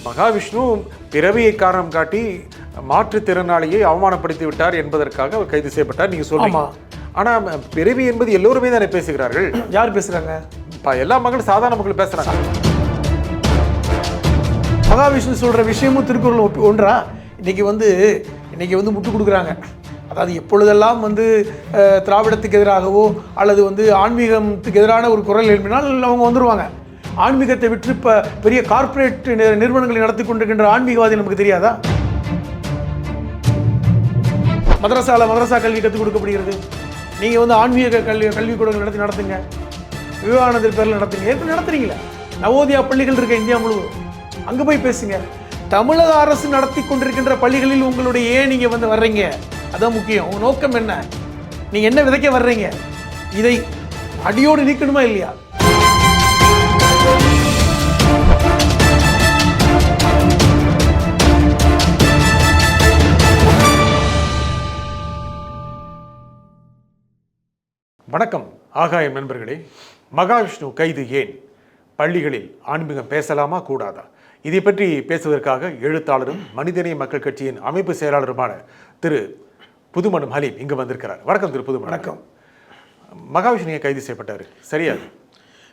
மகாவிஷ்ணு பிறவியை காரணம் காட்டி மாற்றுத்திறனாளியை அவமானப்படுத்தி விட்டார் என்பதற்காக அவர் கைது செய்யப்பட்டார் நீங்க சொல்றீங்க. ஆனா பிறவி என்பது எல்லோருமே தானே பேசுகிறார்கள். யார் பேசுறாங்க? எல்லா மக்களும் சாதாரண மக்கள் பேசுறாங்க. மகாவிஷ்ணு சொல்ற விஷயமும் திருக்குறள் ஒன்றா? இன்னைக்கு வந்து முட்டு கொடுக்குறாங்க. அதாவது எப்பொழுதெல்லாம் திராவிடத்துக்கு எதிராகவோ அல்லது ஆன்மீகத்துக்கு எதிரான ஒரு குரல் எழுப்பினால் அவங்க வந்துருவாங்க. ஆன்மீகத்தை விற்று இப்போ பெரிய கார்ப்பரேட் நிறுவனங்களை நடத்தி கொண்டிருக்கின்ற ஆன்மீகவாதி நமக்கு தெரியாதா? மதரசா கல்வி கற்றுக் கொடுக்கப்படுகிறது. நீங்கள் ஆன்மீக கல்விக்கூடங்கள் நடத்துங்க. விவேகானந்தர் பேரில் நடத்துங்க. ஏற்கனவே நடத்துறீங்களா? நவோதயா பள்ளிகள் இருக்க இந்தியா முழுவதும், அங்கே போய் பேசுங்க. தமிழக அரசு நடத்தி கொண்டிருக்கின்ற பள்ளிகளில் உங்களுடைய ஏன் நீங்கள் வர்றீங்க? அதான் முக்கியம். உங்கள் நோக்கம் என்ன? நீங்கள் என்ன விதைக்க வர்றீங்க? இதை அடியோடு நீக்கணுமா இல்லையா? வணக்கம் ஆகாயம் நண்பர்களே. மகாவிஷ்ணு கைது ஏன்? பள்ளிகளில் ஆன்மீகம் பேசலாமா கூடாதா? இதை பற்றி பேசுவதற்காக எழுத்தாளரும் மனிதநேய மக்கள் கட்சியின் அமைப்பு செயலாளருமான திரு புதுமணம் ஹலீம் இங்கு வந்திருக்கிறார். வணக்கம் திரு புதுமணம். வணக்கம். மகாவிஷ்ணு ஏன் கைது செய்யப்பட்டார்? சரியா?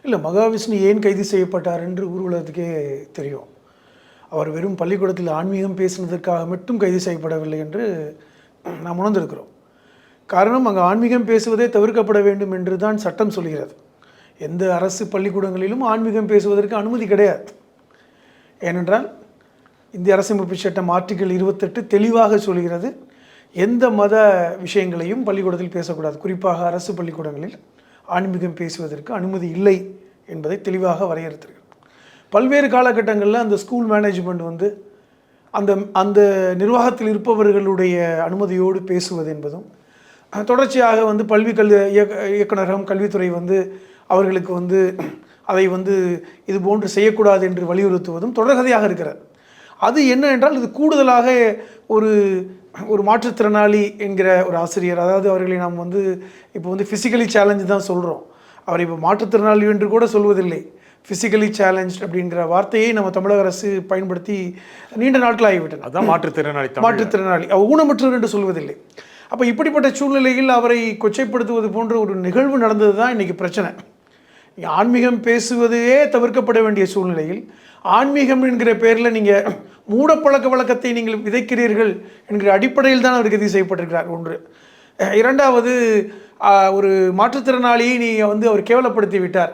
இல்லை, மகாவிஷ்ணு ஏன் கைது செய்யப்பட்டார் என்று ஊர்வலத்துக்கே தெரியும். அவர் வெறும் பள்ளிக்கூடத்தில் ஆன்மீகம் பேசினதற்காக மட்டும் கைது செய்யப்படவில்லை என்று நாம் உணர்ந்திருக்கிறோம். காரணம், அங்கே ஆன்மீகம் பேசுவதே தவிர்க்கப்பட வேண்டும் என்று தான் சட்டம் சொல்கிறது. எந்த அரசு பள்ளிக்கூடங்களிலும் ஆன்மீகம் பேசுவதற்கு அனுமதி கிடையாது. ஏனென்றால் இந்திய அரசமைப்பு சட்டம் ஆர்டிகிள் 28 தெளிவாக சொல்கிறது, எந்த மத விஷயங்களையும் பள்ளிக்கூடத்தில் பேசக்கூடாது. குறிப்பாக அரசு பள்ளிக்கூடங்களில் ஆன்மீகம் பேசுவதற்கு அனுமதி இல்லை என்பதை தெளிவாக வரையறுத்திருக்கிறது. பல்வேறு காலகட்டங்களில் அந்த ஸ்கூல் மேனேஜ்மெண்ட் அந்த அந்த நிர்வாகத்தில் இருப்பவர்களுடைய அனுமதியோடு பேசுவது என்பதும், தொடர்ச்சியாக கல்வி இயக்குநரகம் கல்வித்துறை அவர்களுக்கு அதை இது போன்று செய்யக்கூடாது என்று வலியுறுத்துவதும் தொடர்கதையாக இருக்கிறது. அது என்ன என்றால், இது கூடுதலாக ஒரு மாற்றுத்திறனாளி என்கிற ஒரு ஆசிரியர், அதாவது அவர்களை நாம் இப்போ ஃபிசிக்கலி சேலஞ்சு தான் சொல்கிறோம். அவர் இப்போ மாற்றுத்திறனாளி என்று கூட சொல்வதில்லை. ஃபிசிக்கலி சேலஞ்ச் அப்படிங்கிற வார்த்தையை நம்ம தமிழக அரசு பயன்படுத்தி நீண்ட நாட்கள் ஆகிவிட்டது. அதான் மாற்றுத்திறனாளி, ஊனமுற்றவர் என்று சொல்வதில்லை. அப்போ இப்படிப்பட்ட சூழ்நிலையில் அவரை கொச்சைப்படுத்துவது போன்ற ஒரு நிகழ்வு நடந்தது தான் இன்றைக்கி பிரச்சனை. ஆன்மீகம் பேசுவதையே தவிர்க்கப்பட வேண்டிய சூழ்நிலையில் ஆன்மீகம் என்கிற பேரில் நீங்கள் மூடப்பழக்க வழக்கத்தை நீங்கள் விதைக்கிறீர்கள் என்கிற அடிப்படையில் தான் அவர் கைது செய்யப்பட்டிருக்கிறார். ஒன்று. இரண்டாவது, ஒரு மாற்றுத்திறனாளியை நீங்கள் அவர் கேவலப்படுத்தி விட்டார்.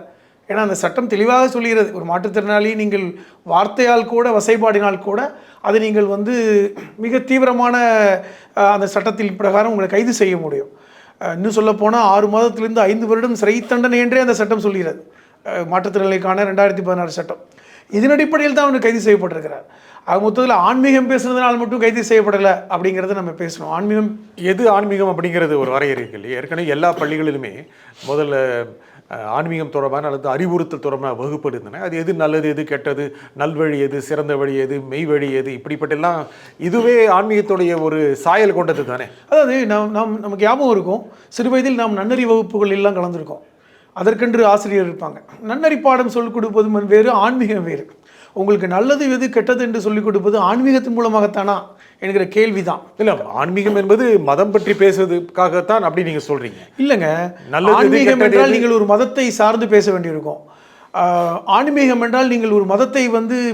ஏன்னா அந்த சட்டம் தெளிவாக சொல்கிறது, ஒரு மாற்றுத்திறனாளி நீங்கள் வார்த்தையால் கூட வசைபாடினால் கூட அதை நீங்கள் மிக தீவிரமான அந்த சட்டத்தின் பிரகாரம் உங்களை கைது செய்ய முடியும். இன்னும் சொல்லப்போனால் 6 மாதத்திலிருந்து 5 வருடம் சிறை தண்டனை என்றே அந்த சட்டம் சொல்கிறது. மாற்றுத்திறனாளிக்கான 2016 சட்டம். இதன் அடிப்படையில் தான் அவர் கைது செய்யப்பட்டிருக்கிறார். மொத்தத்தில் ஆன்மீகம் பேசுனதுனால் மட்டும் கைது செய்யப்படலை அப்படிங்கிறத நம்ம பேசணும். ஆன்மீகம் அப்படிங்கிறது ஒரு வரையறை இருக்கு. ஏற்கனவே எல்லா பள்ளிகளிலுமே முதல்ல ஆன்மீகம் தொடர்பான அல்லது அறிவுறுத்தல் தொடர்பான வகுப்பு இருந்தன. அது எது நல்லது, எது கெட்டது, நல்வழி எது, சிறந்த வழி எது, மெய் வழி எது, இப்படிப்பட்டெல்லாம் இதுவே ஆன்மீகத்துடைய ஒரு சாயல் கொண்டது தானே. அதாவது நமக்கு ஞாபகம் இருக்கும், சிறு வயதில் நாம் நன்னறி வகுப்புகள் எல்லாம் கலந்துருக்கோம். அதற்கென்று ஆசிரியர் இருப்பாங்க. நன்னறி பாடம் சொல்லிக் கொடுப்பது வேறு, ஆன்மீகம் வேறு. உங்களுக்கு நல்லது எது கெட்டது என்று சொல்லிக் கொடுப்பது ஆன்மீகத்தின் மூலமாகத்தானா என்கிற கேள்விதான். இல்லை, ஆன்மீகம் என்பது மதம் பற்றி பேசுவதற்காகத்தான் அப்படி நீங்கள் சொல்கிறீங்க. இல்லைங்க, ஆன்மீகம் என்றால் நீங்கள் ஒரு மதத்தை சார்ந்து பேச வேண்டியிருக்கும். ஆன்மீகம் என்றால் நீங்கள் ஒரு மதத்தை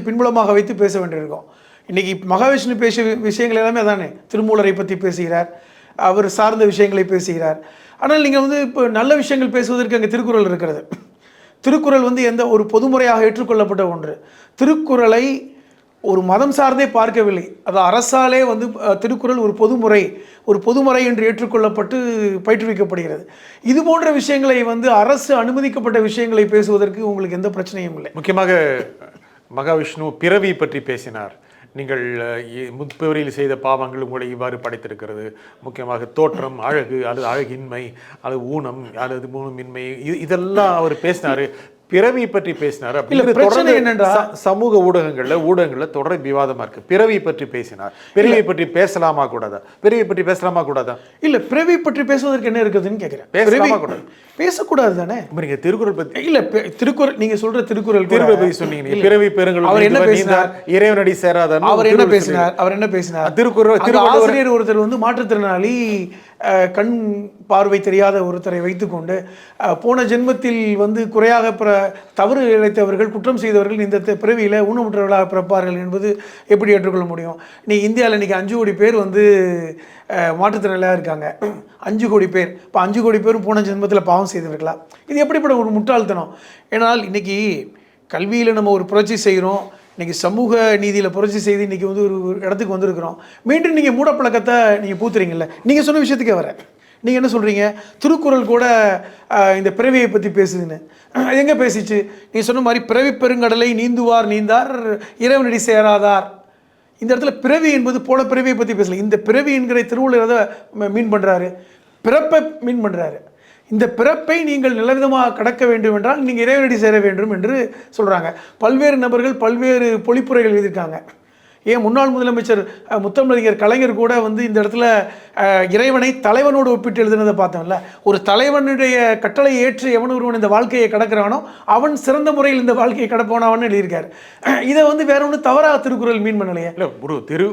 பின்புலமாக வைத்து பேச வேண்டியிருக்கும். இன்றைக்கி மகாவிஷ்ணு பேசிய விஷயங்கள் எல்லாமே அதானே. திருமூலரை பற்றி பேசுகிறார், அவர் சார்ந்த விஷயங்களை பேசுகிறார். ஆனால் நீங்கள் இப்போ நல்ல விஷயங்கள் பேசுவதற்கு அங்கே திருக்குறள் இருக்கிறது. திருக்குறள் எந்த ஒரு பொதுமுறையாக ஏற்றுக்கொள்ளப்பட்ட ஒன்று. திருக்குறளை ஒரு மதம் சார்ந்தே பார்க்கவில்லை. அது அரசாலே திருக்குறள் ஒரு பொதுமுறை என்று ஏற்றுக்கொள்ளப்பட்டு பயிற்றுவிக்கப்படுகிறது. இது போன்ற விஷயங்களை அரசு அனுமதிக்கப்பட்ட விஷயங்களை பேசுவதற்கு உங்களுக்கு எந்த பிரச்சனையும் இல்லை. முக்கியமாக மகாவிஷ்ணு பிறவி பற்றி பேசினார். நீங்கள் முற்பிறவியில் செய்த பாவங்கள் உங்களை இவ்வாறு படைத்திருக்கிறது. முக்கியமாக தோற்றம், அழகு அல்லது அழகின்மை அல்லது ஊனம் அல்லது ஊனமின்மை, இதெல்லாம் அவர் பேசினார். பிறவி பற்றி பேசினார். இல்ல, பிரச்சனை என்னன்றா சமூக ஊடகங்கள்ல தொடர் விவாதமா இருக்கு. பிறவி பற்றி பேசினார். பிறவியை பற்றி பேசலாமா கூடாதா? பிறவியை பற்றி பேசலாமா கூடாதா? இல்ல, பிறவி பற்றி பேசுவதற்கு என்ன இருக்குதுன்னு கேட்கிறேன். பேசலாமா கூடாது? பேசக்கூடாது தானே. நீங்க திருக்குறள் பத்தி இல்ல, திருக்குறள் நீங்க சொல்ற திருக்குறள் திருவை பத்தி சொன்னீங்க. பிறவி பெருங்கள் அவர் என்ன பேசினார்? இறைவனடி சேராதார். அவர் என்ன பேசினார்? திருக்குறள் ஆசிரியர் ஒருத்தர் வந்து மாற்றுத்திறனாளி, கண் பார்வை தெரியாத ஒருத்தரை வைத்துக்கொண்டு போன ஜென்மத்தில் வந்து குறையாக தவறு இழைத்தவர்கள், குற்றம் செய்தவர்கள் இந்த பிறவியில் ஊனமுற்றவர்களாக பிறப்பார்கள் என்பது எப்படி ஏற்றுக்கொள்ள முடியும்? நீ இந்தியாவில் இன்றைக்கி 5 கோடி பேர் வந்து மாற்றுத்திறனாளியாக இருக்காங்க. 5 கோடி பேர். இப்போ 5 கோடி பேரும் போன ஜென்மத்தில் பாவம் செய்தவர்களா? இது எப்படிப்பட்ட ஒரு முட்டாள்தனம்? ஏன்னால் இன்றைக்கி கல்வியில் நம்ம ஒரு புரட்சி செய்கிறோம். இன்றைக்கி சமூக நீதியில் புரட்சி செய்து இன்றைக்கி வந்து ஒரு இடத்துக்கு வந்திருக்கிறோம். மீண்டும் நீங்கள் மூடப்பழக்கத்தை நீங்கள் பூத்துறீங்கல்ல. நீங்கள் சொன்ன விஷயத்துக்கே வர, நீங்கள் என்ன சொல்கிறீங்க? திருக்குறள் கூட இந்த பிறவியை பற்றி பேசுதுன்னு. எங்கே பேசிச்சு? நீங்கள் சொன்ன மாதிரி பிறவி பெருங்கடலை நீந்துவார் நீந்தார் இறைவனடி சேராதார். இந்த இடத்துல பிறவி என்பது போன பிறவியை பற்றி பேசல. இந்த பிறவி என்கிற திருவள்ளுவர் எதை மீன் பண்ணுறாரு? பிறப்பை மீன் பண்ணுறாரு. இந்த பிறப்பை நீங்கள் நல்லவிதமாக கடக்க வேண்டும் என்றால் நீங்கள் இறைவனடி சேர வேண்டும் என்று சொல்கிறாங்க. பல்வேறு நபர்கள் பல்வேறு பொழிப்புரைகள் எழுதியிருக்காங்க. ஏன் முன்னாள் முதலமைச்சர் முத்தமிழறிஞர் கலைஞர் கூட வந்து இந்த இடத்துல இறைவனை தலைவனோடு ஒப்பிட்டு எழுதுனதை பார்த்தோம்ல. ஒரு தலைவனுடைய கட்டளை ஏற்று எவன் ஒருவன் இந்த வாழ்க்கையை கடக்கிறானோ அவன் சிறந்த முறையில் இந்த வாழ்க்கையை கடப்போனவன் எழுதியிருக்காரு. இதை வந்து வேற ஒன்று தவறாக திருக்குறள் மீன் பண்ணலையே. இல்லை, ஒரு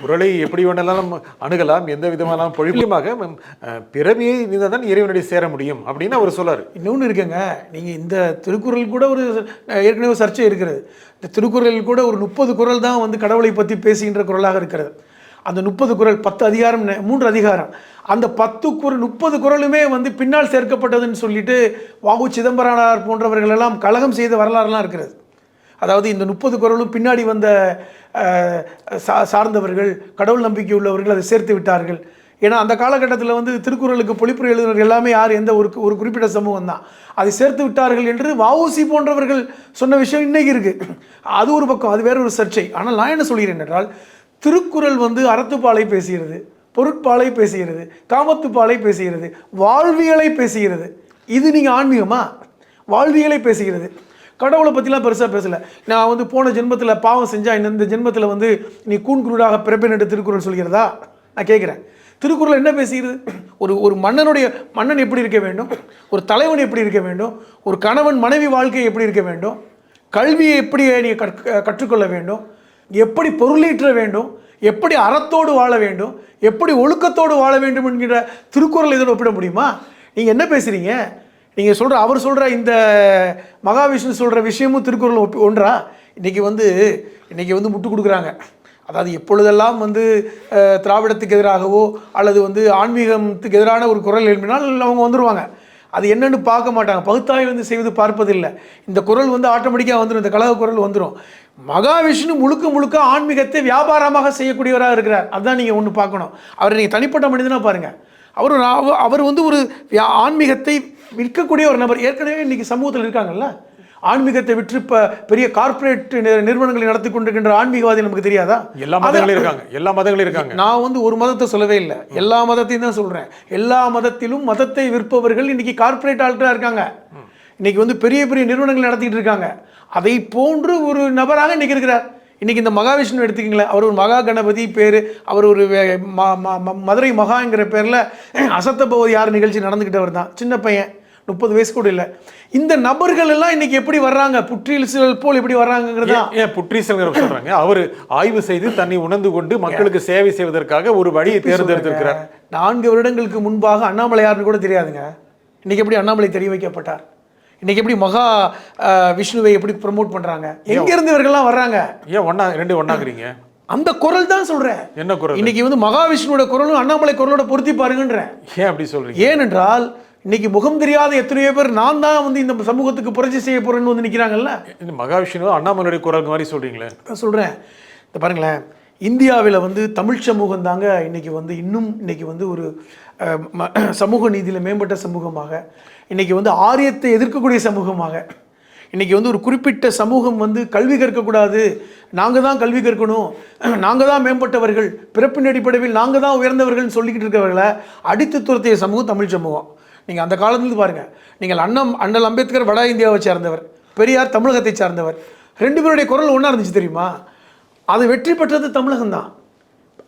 குறளை எப்படி வேணாலும் அணுகலாம், எந்த விதமான பொழிப்புமாக பிறவியை இருந்தால் தான் இறைவனடி சேர முடியும் அப்படின்னு அவர் சொல்லார். இன்னொன்று இருக்குங்க, நீங்கள் இந்த திருக்குறள் கூட ஒரு ஏற்கனவே சர்ச்சை இருக்கிறது. இந்த திருக்குறள் கூட ஒரு 30 குறள் தான் வந்து கடவுளை பற்றி பேசுகின்ற குறளாக இருக்கிறது. அந்த 30 குறள் 10 அதிகாரம் 3 அதிகாரம். அந்த 30 குறளுமே வந்து பின்னால் சேர்க்கப்பட்டதுன்னு சொல்லிட்டு வாவு சிதம்பரனார் போன்றவர்கள் எல்லாம் கலகம் செய்த வரலாறுலாம் இருக்கிறது. அதாவது இந்த 30 குறளும் பின்னாடி வந்த சார்ந்தவர்கள், கடவுள் நம்பிக்கை உள்ளவர்கள் அதை சேர்த்து விட்டார்கள். ஏன்னா அந்த காலகட்டத்தில் வந்து திருக்குறளுக்கு பொழிப்புரை எழுதினவர்கள் எல்லாமே யார்? எந்த ஒரு குறிப்பிட்ட சமூகம் தான். அதை சேர்த்து விட்டார்கள் என்று வஉசி போன்றவர்கள் சொன்ன விஷயம் இன்றைக்கி இருக்குது. அது ஒரு பக்கம், அது வேற ஒரு சர்ச்சை. ஆனால் நான் என்ன சொல்கிறேன் என்றால், திருக்குறள் வந்து அறத்துப்பாலை பேசுகிறது, பொருட்பாலை பேசுகிறது, காமத்துப்பாலை பேசுகிறது, வாழ்வியலை பேசுகிறது. இது நீங்கள் ஆன்மீகமா? வாழ்வியலை பேசுகிறது. கடவுளை பற்றிலாம் பெருசாக பேசலை. நான் வந்து போன ஜென்மத்தில் பாவம் செஞ்சால் இந்த ஜென்மத்தில் வந்து நீ கூன்குருடாக பிறப்பேன் என்று திருக்குறள் சொல்கிறதா? நான் கேட்குறேன். திருக்குறள் என்ன பேசுகிறது? ஒரு மன்னன் எப்படி இருக்க வேண்டும், ஒரு தலைவன் எப்படி இருக்க வேண்டும், ஒரு கணவன் மனைவி வாழ்க்கை எப்படி இருக்க வேண்டும், கல்வியை எப்படி நீங்கள் கற்றுக்கொள்ள வேண்டும், எப்படி பொருளீற்ற வேண்டும், எப்படி அறத்தோடு வாழ வேண்டும், எப்படி ஒழுக்கத்தோடு வாழ வேண்டும் என்கிற திருக்குறள் இதோடு ஒப்பிட முடியுமா? நீங்கள் என்ன பேசுகிறீங்க? நீங்கள் அவர் சொல்கிற இந்த மகாவிஷ்ணு சொல்கிற விஷயமும் திருக்குறள் ஒன்றா? இன்றைக்கி வந்து முட்டு கொடுக்குறாங்க. அதாவது எப்பொழுதெல்லாம் வந்து திராவிடத்துக்கு எதிராகவோ அல்லது வந்து ஆன்மீகத்துக்கு எதிரான ஒரு குரல் எழுப்பினால் அவங்க வந்துடுவாங்க. அது என்னென்னு பார்க்க மாட்டாங்க, பகுத்தாய்வு வந்து செய்வது பார்ப்பதில்லை. இந்த குரல் வந்து ஆட்டோமேட்டிக்காக வந்துடும், இந்த கழக குரல் வந்துடும். மகாவிஷ்ணு முழுக்க ஆன்மீகத்தை வியாபாரமாக செய்யக்கூடியவராக இருக்கிறார். அதுதான் நீங்கள் ஒன்று பார்க்கணும். அவரை நீங்கள் தனிப்பட்ட மனிதனாக பாருங்கள். அவர் வந்து ஒரு ஆன்மீகத்தை விற்கக்கூடிய ஒரு நபர். ஏற்கனவே இன்றைக்கி சமூகத்தில் இருக்காங்கல்ல, ஆன்மீகத்தை விற்று இப்போ பெரிய கார்ப்பரேட் நிறுவனங்களை நடத்தி கொண்டிருக்கின்ற ஆன்மீகவாதி நமக்கு தெரியாதா? எல்லா மதங்களும் இருக்காங்க. நான் வந்து ஒரு மதத்தை சொல்லவே இல்லை, எல்லா மதத்தையும் தான் சொல்கிறேன். எல்லா மதத்திலும் மதத்தை விற்பவர்கள் இன்னைக்கு கார்ப்பரேட் ஆள்களாக இருக்காங்க. இன்னைக்கு வந்து பெரிய பெரிய நிறுவனங்கள் நடத்திட்டு இருக்காங்க. அதை போன்று ஒரு நபராக இன்னைக்கு இருக்கிறார். இன்றைக்கி இந்த மகாவிஷ்ணு எடுத்துக்கிங்களேன், அவர் ஒரு மகா கணபதி பேர், அவர் ஒரு மதுரை மகாங்கிற பேரில் அசத்தபவதி யார் நிகழ்ச்சி நடந்துக்கிட்டவர் தான். சின்ன பையன், 30 வயசு கூட இல்லை. இந்த நபர்கள் எல்லாம் இன்னைக்கு எப்படி வர்றாங்க? புற்றீசல் போல் எப்படி வர்றாங்கிறதா? ஏன் புற்றீசல் சொல்றாங்க? அவர் ஆய்வு செய்து தன்னை உணர்ந்து கொண்டு மக்களுக்கு சேவை செய்வதற்காக ஒரு வழியை தேர்ந்தெடுத்திருக்கிறார். 4 வருடங்களுக்கு முன்பாக அண்ணாமலை யாருன்னு கூட தெரியாதுங்க. இன்னைக்கு எப்படி அண்ணாமலை தெரிய வைக்கப்பட்டார்? இன்னைக்கு எப்படி மகா விஷ்ணுவை எப்படி ப்ரமோட் பண்றாங்க? எங்க இருந்து இவர்கள்லாம் வர்றாங்க? ஏன் ரெண்டு ஒண்ணாக்குறீங்க? அந்த குரல் தான் சொல்றேன். என்ன குரல்? இன்னைக்கு வந்து மகாவிஷ்ணுவோட குரலும் அண்ணாமலை குரலோட பொருத்தி பாருங்கன்றேன். ஏன் அப்படி சொல்றீங்க? ஏனென்றால் இன்னைக்கு முகம் தெரியாத எத்தனையோ பேர் நான் தான் வந்து இந்த சமூகத்துக்கு புரட்சி செய்ய போறேன்னு வந்து நிற்கிறாங்கல்ல. இந்த மகாவிஷ்ணு அண்ணாமலையுடைய குரல் மாதிரி சொல்றீங்களே. சொல்றேன். இந்த பாருங்களேன், இந்தியாவில் வந்து தமிழ் சமூகம் தாங்க இன்னைக்கு வந்து ஒரு சமூக நீதியில் மேம்பட்ட சமூகமாக, இன்னைக்கு வந்து ஆரியத்தை எதிர்க்கக்கூடிய சமூகமாக, இன்றைக்கி வந்து ஒரு குறிப்பிட்ட சமூகம் வந்து கல்வி கற்கக்கூடாது, நாங்கள் தான் கல்வி கற்கணும், நாங்கள் தான் மேம்பட்டவர்கள், பிறப்பின் அடிப்படையில் நாங்கள் தான் உயர்ந்தவர்கள்னு சொல்லிக்கிட்டு இருக்கிறவர்களை அடித்து துரத்திய சமூகம் தமிழ் சமூகம். நீங்கள் அந்த காலத்துலேருந்து பாருங்கள். நீங்கள் அண்ணல் அம்பேத்கர் வட இந்தியாவை சேர்ந்தவர், பெரியார் தமிழகத்தை சார்ந்தவர். 2 பேருடைய குரல் ஒன்றா இருந்துச்சு தெரியுமா? அது வெற்றி பெற்றது தமிழகம்தான்.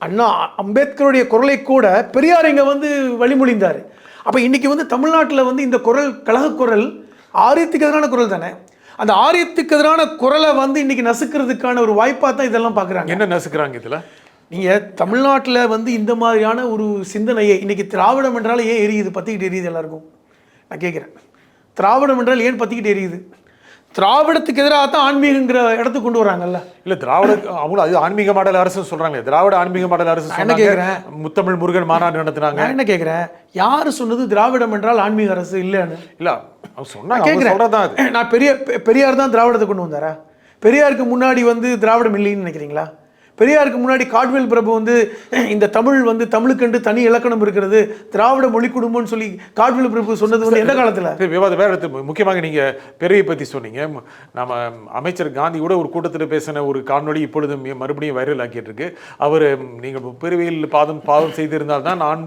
அண்ணா அம்பேத்கருடைய குரலை கூட பெரியார் இங்கே வந்து வழிமொழிந்தார். அப்போ இன்றைக்கி வந்து தமிழ்நாட்டில் வந்து இந்த குரல் கழக குரல் ஆரியத்துக்கு எதிரான குரல் தானே. அந்த ஆரியத்துக்கு எதிரான குரலை வந்து இன்றைக்கி நசுக்கிறதுக்கான ஒரு வாய்ப்பாக தான் இதெல்லாம் பார்க்குறாங்க. என்ன நசுக்கிறாங்க இதில்? நீங்கள் தமிழ்நாட்டில் வந்து இந்த மாதிரியான ஒரு சிந்தனையை இன்றைக்கி திராவிடம் என்றால் ஏன் எரியுது, பற்றிக்கிட்டு எரியுது எல்லாருக்கும்? நான் கேட்குறேன், திராவிடம் என்றால் ஏன் பற்றிக்கிட்டு எரியுது? திராவிடத்துக்கு எதிராக தான் ஆன்மீகங்கிற இடத்துக்கு கொண்டு வராங்கல்ல. இல்லை திராவிட அவங்க அது ஆன்மீக மாடல் அரசு சொல்கிறாங்களே, திராவிட ஆன்மீக மாடல் அரசு. என்ன கேட்குறேன், முத்தமிழ் முருகன் மாநாடு நடத்துனாங்க. நான் என்ன கேட்குறேன், யார் சொன்னது திராவிடம் என்றால் ஆன்மீக அரசு இல்லைன்னு? இல்லை சொன்னாங்க, கேட்குறேன். நான் பெரியார் தான் திராவிடத்தை கொண்டு வந்தாரா? பெரியாருக்கு முன்னாடி வந்து திராவிடம் இல்லைன்னு நினைக்கிறீங்களா? பெரியாருக்கு முன்னாடி காட்வேல் பிரபு வந்து இந்த தமிழ் வந்து தமிழுக்கென்று தனி இலக்கணம் இருக்கிறது, திராவிட மொழி குடும்பம்னு சொல்லி காட்வேல் பிரபு சொன்னது வந்து எந்த காலத்தில்? விவாத வேற எடுத்து முக்கியமாக நீங்கள் பெருவியை பற்றி சொன்னீங்க. நம்ம அமைச்சர் காந்தி கூட ஒரு கூட்டத்தில் பேசின ஒரு காணொளி இப்பொழுது மறுபடியும் வைரல் ஆக்கிட்டு இருக்கு. அவர் நீங்கள் பெருவியில் பாவம் செய்திருந்தால் தான் நான்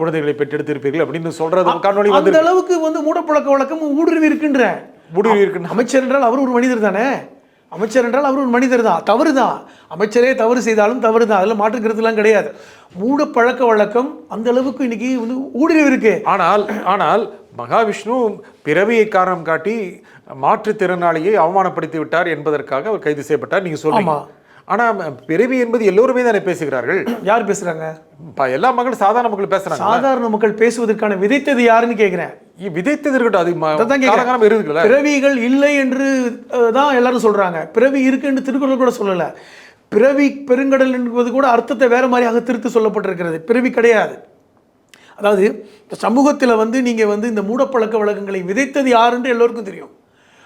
குழந்தைகளை பெற்றெடுத்திருப்பீர்கள் அப்படின்னு சொல்றது காணொளி வந்து அந்த அளவுக்கு வந்து மூடப்பழக்க வழக்கம் ஊடுருவி இருக்குன்ற. ஊடுருவி இருக்கு. அமைச்சர் என்றால் அவர் ஒரு மனிதர் தானே. அமைச்சர் என்றால் அவர் ஒரு மனிதர் தான். தவறு தான், அமைச்சரே தவறு செய்தாலும் தவறு தான், அதில் மாற்றுக்கிறதுலாம் கிடையாது. மூட பழக்க வழக்கம் அந்த அளவுக்கு இன்னைக்கு வந்து ஊடுருவி இருக்கு. ஆனால் மகாவிஷ்ணு பிறவியை காரணம் காட்டி மாற்றுத்திறனாளியை அவமானப்படுத்தி விட்டார் என்பதற்காக அவர் கைது செய்யப்பட்டார் நீங்க சொல்றீங்க. ஆனால் பிறவி என்பது எல்லோருமே தானே பேசுகிறார்கள். யார் பேசுறாங்க? எல்லா மக்களும் சாதாரண மக்கள் பேசுறாங்க. சாதாரண மக்கள் பேசுவதற்கான விதைத்தது யாருன்னு கேட்கிறேன். விதைத்தது இருக்கட்டும், இருக்குல்ல. பிறவிகள் இல்லை என்று தான் எல்லாரும் சொல்றாங்க. பிறவி இருக்குன்னு திருக்குறள் கூட சொல்லல. பிறவி பெருங்கடல் என்பது கூட அர்த்தத்தை வேற மாதிரியாக திருத்து சொல்லப்பட்டிருக்கிறது. பிறவி கிடையாது. அதாவது இந்த சமூகத்தில் வந்து நீங்க வந்து இந்த மூடப்பழக்க வழக்கங்களை விதைத்தது யாருன்னு எல்லோருக்கும் தெரியும்.